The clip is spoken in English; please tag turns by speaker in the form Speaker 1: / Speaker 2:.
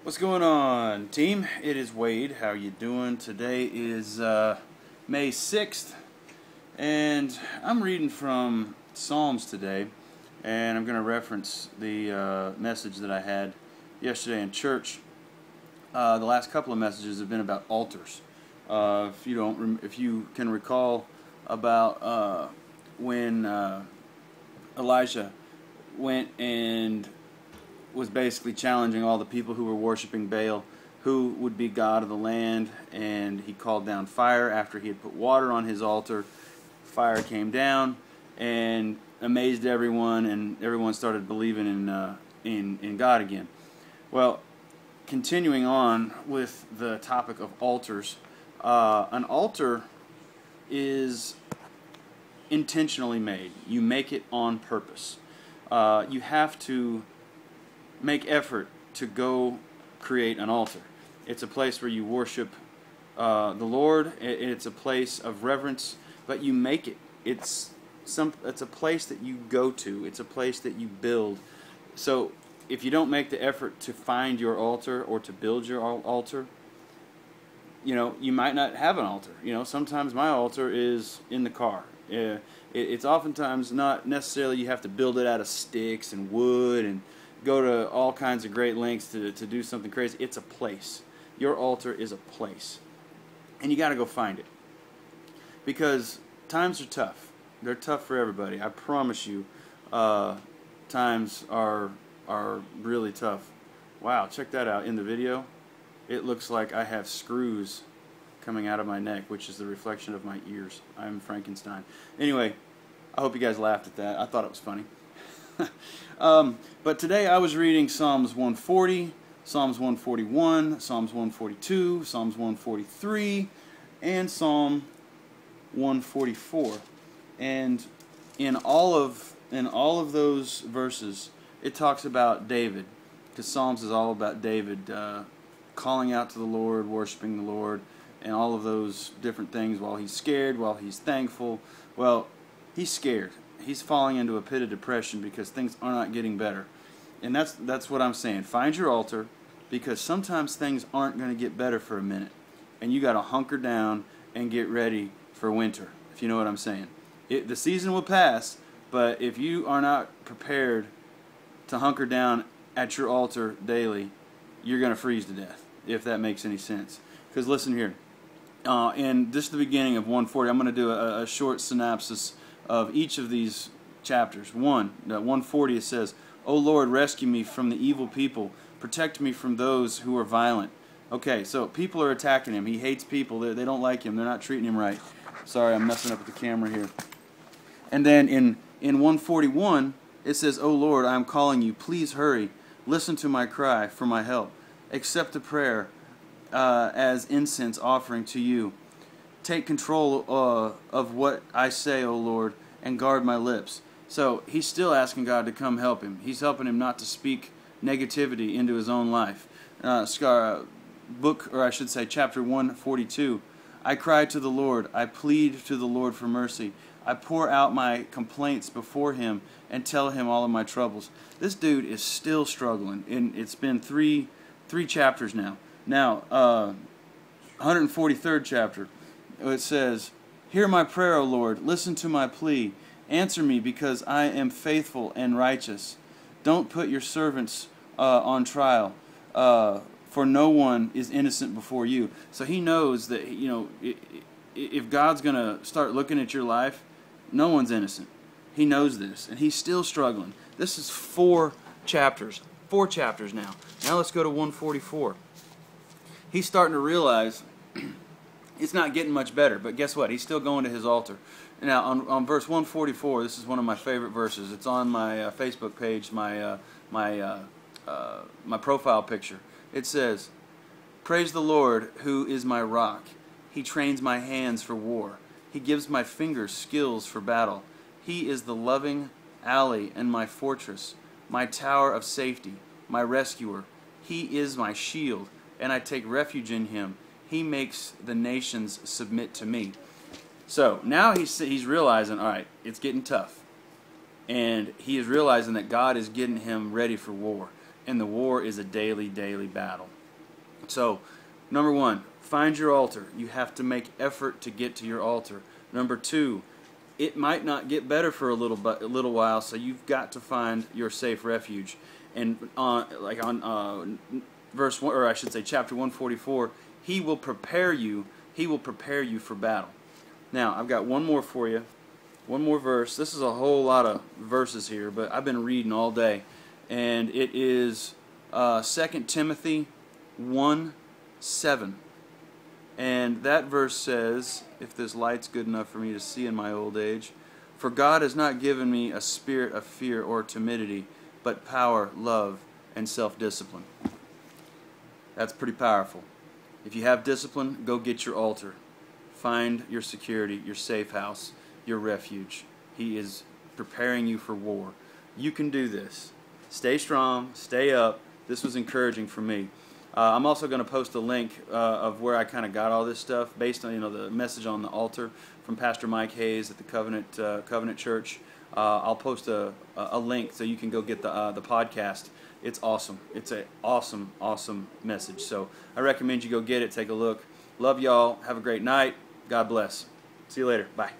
Speaker 1: What's going on, team? It is Wade. How you doing? Today is May 6th, and I'm reading from Psalms today, and I'm going to reference the message that I had yesterday in church. The last couple of messages have been about altars. If you can recall about when Elijah went and was basically challenging all the people who were worshiping Baal, who would be God of the land, and he called down fire after he had put water on his altar. Fire came down and amazed everyone, and everyone started believing in God again. Well, continuing on with the topic of altars, an altar is intentionally made. You make it on purpose. You have to make effort to go create an altar. It's a place where you worship the Lord. It's a place of reverence, but you make it. It's a place that you go to. It's a place that you build. So if you don't make the effort to find your altar or to build your altar, you might not have an altar. Sometimes my altar is in the car. It's oftentimes not necessarily you have to build it out of sticks and wood and go to all kinds of great lengths to do something crazy. It's a place. Your altar is a place. And you got to go find it. Because times are tough. They're tough for everybody. I promise you, times are really tough. Wow, check that out in the video. It looks like I have screws coming out of my neck, which is the reflection of my ears. I'm Frankenstein. Anyway, I hope you guys laughed at that. I thought it was funny. But today I was reading Psalms 140, Psalms 141, Psalms 142, Psalms 143, and Psalm 144. And in all of those verses, it talks about David, because Psalms is all about David calling out to the Lord, worshiping the Lord, and all of those different things while he's scared, while he's thankful. Well, he's scared. He's falling into a pit of depression because things are not getting better. And that's what I'm saying. Find your altar, because sometimes things aren't going to get better for a minute. And you got to hunker down and get ready for winter, if you know what I'm saying. The season will pass, but if you are not prepared to hunker down at your altar daily, you're going to freeze to death, if that makes any sense. Because listen here. In just the beginning of 140, I'm going to do a short synopsis of each of these chapters. 140, it says, "O Lord, rescue me from the evil people. Protect me from those who are violent." Okay, so people are attacking him. He hates people. They don't like him. They're not treating him right. Sorry, I'm messing up with the camera here. And then in 141, it says, "O Lord, I am calling you. Please hurry. Listen to my cry for my help. Accept the prayer as incense offering to you. Take control of what I say, O Lord, and guard my lips." So he's still asking God to come help him. He's helping him not to speak negativity into his own life. Chapter 142. "I cry to the Lord. I plead to the Lord for mercy. I pour out my complaints before him and tell him all of my troubles." This dude is still struggling. And it's been three chapters now. Now, 143rd chapter. It says, "Hear my prayer, O Lord. Listen to my plea. Answer me, because I am faithful and righteous. Don't put your servants on trial, for no one is innocent before you." So he knows that, if God's going to start looking at your life, no one's innocent. He knows this, and he's still struggling. This is 4 chapters. 4 chapters now. Now let's go to 144. He's starting to realize it's not getting much better, but guess what? He's still going to his altar. Now, on verse 144, this is one of my favorite verses. It's on my Facebook page, my profile picture. It says, "Praise the Lord, who is my rock. He trains my hands for war. He gives my fingers skills for battle. He is the loving alley and my fortress, my tower of safety, my rescuer. He is my shield, and I take refuge in him. He makes the nations submit to me." So now he's realizing, all right, it's getting tough. And he is realizing that God is getting him ready for war. and the war is a daily battle. So, number one, find your altar. You have to make effort to get to your altar. Number two, it might not get better for a little while, so you've got to find your safe refuge. And on verse 1, or I should say chapter 144, he will prepare you. He will prepare you for battle. Now, I've got one more for you. One more verse. This is a whole lot of verses here, but I've been reading all day. And it is 2 Timothy 1:7. And that verse says, if this light's good enough for me to see in my old age, "For God has not given me a spirit of fear or timidity, but power, love, and self-discipline." That's pretty powerful. If you have discipline, go get your altar. Find your security, your safe house, your refuge. He is preparing you for war. You can do this. Stay strong, stay up. This was encouraging for me. I'm also going to post a link of where I kind of got all this stuff based on the message on the altar from Pastor Mike Hayes at the Covenant Church. I'll post a link so you can go get the podcast. It's awesome. It's an awesome message. So I recommend you go get it. Take a look. Love y'all. Have a great night. God bless. See you later. Bye.